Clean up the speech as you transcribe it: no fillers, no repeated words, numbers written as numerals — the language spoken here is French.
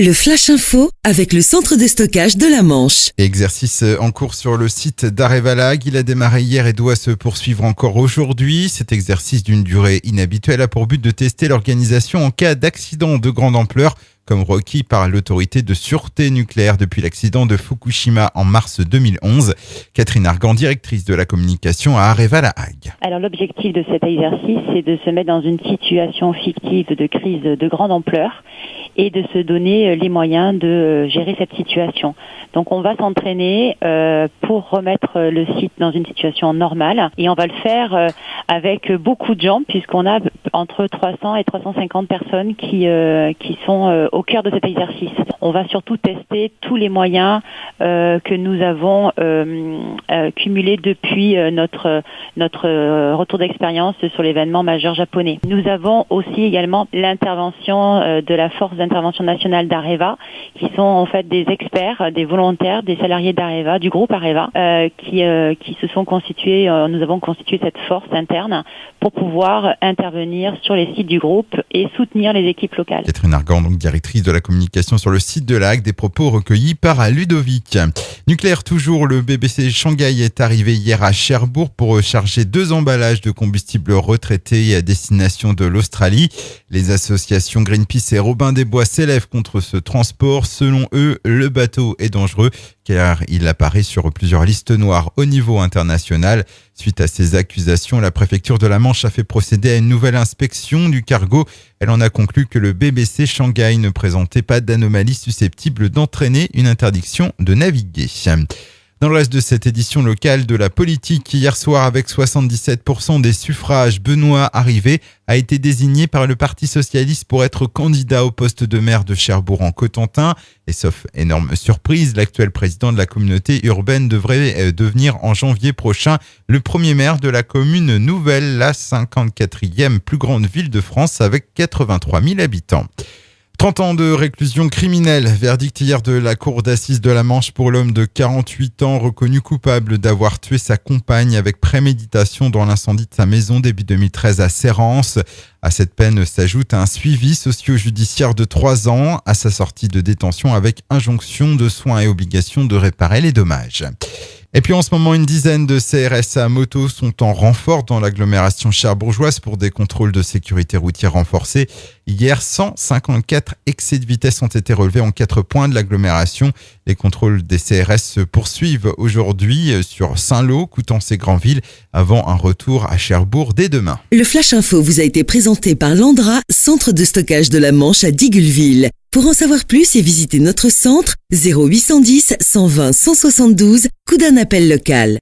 Le Flash Info avec le centre de stockage de la Manche. Exercice en cours sur le site d'Arevalag. Il a démarré hier et doit se poursuivre encore aujourd'hui. Cet exercice d'une durée inhabituelle a pour but de tester l'organisation en cas d'accident de grande ampleur, comme requis par l'autorité de sûreté nucléaire depuis l'accident de Fukushima en mars 2011. Catherine Argan, directrice de la communication à Arevalag. Alors l'objectif de cet exercice, c'est de se mettre dans une situation fictive de crise de grande ampleur et de se donner les moyens de gérer cette situation. Donc on va s'entraîner pour remettre le site dans une situation normale et on va le faire avec beaucoup de gens puisqu'on a entre 300 et 350 personnes qui sont au cœur de cet exercice. On va surtout tester tous les moyens que nous avons cumulés depuis notre retour d'expérience sur l'événement majeur japonais. Nous avons aussi également l'intervention de la force d'intervention nationale d'Areva, qui sont en fait des experts, des volontaires, des salariés d'Areva, du groupe Areva, qui se sont constitués. Nous avons constitué cette force interne pour pouvoir intervenir sur les sites du groupe et soutenir les équipes locales. Catherine Argan, donc directrice de la communication sur le site de l'AG, des propos recueillis par Ludovic. Nucléaire toujours, le BBC Shanghai est arrivé hier à Cherbourg pour charger 2 emballages de combustible retraités à destination de l'Australie. Les associations Greenpeace et Robin des Bois s'élèvent contre ce transport. Selon eux, le bateau est dangereux car il apparaît sur plusieurs listes noires au niveau international. Suite à ces accusations, la préfecture de la Manche a fait procéder à une nouvelle inspection du cargo. Elle en a conclu que le BBC Shanghai ne présentait pas d'anomalies susceptibles d'entraîner une interdiction de naviguer. Dans le reste de cette édition locale de la politique, hier soir, avec 77% des suffrages, Benoît Arrivé a été désigné par le Parti socialiste pour être candidat au poste de maire de Cherbourg-en-Cotentin. Et sauf énorme surprise, l'actuel président de la communauté urbaine devrait devenir en janvier prochain le premier maire de la commune nouvelle, la 54e plus grande ville de France avec 83 000 habitants. 30 ans de réclusion criminelle, verdict hier de la cour d'assises de la Manche pour l'homme de 48 ans reconnu coupable d'avoir tué sa compagne avec préméditation dans l'incendie de sa maison début 2013 à Sérence. À cette peine s'ajoute un suivi socio-judiciaire de 3 ans à sa sortie de détention avec injonction de soins et obligation de réparer les dommages. Et puis en ce moment, une dizaine de CRS à moto sont en renfort dans l'agglomération cherbourgeoise pour des contrôles de sécurité routière renforcés. Hier, 154 excès de vitesse ont été relevés en 4 points de l'agglomération. Les contrôles des CRS se poursuivent aujourd'hui sur Saint-Lô, Coutances et Granville avant un retour à Cherbourg dès demain. Le Flash Info vous a été présenté par Landra, centre de stockage de la Manche à Digulleville. Pour en savoir plus et visiter notre centre, 0810 120 172, coup d'un appel local.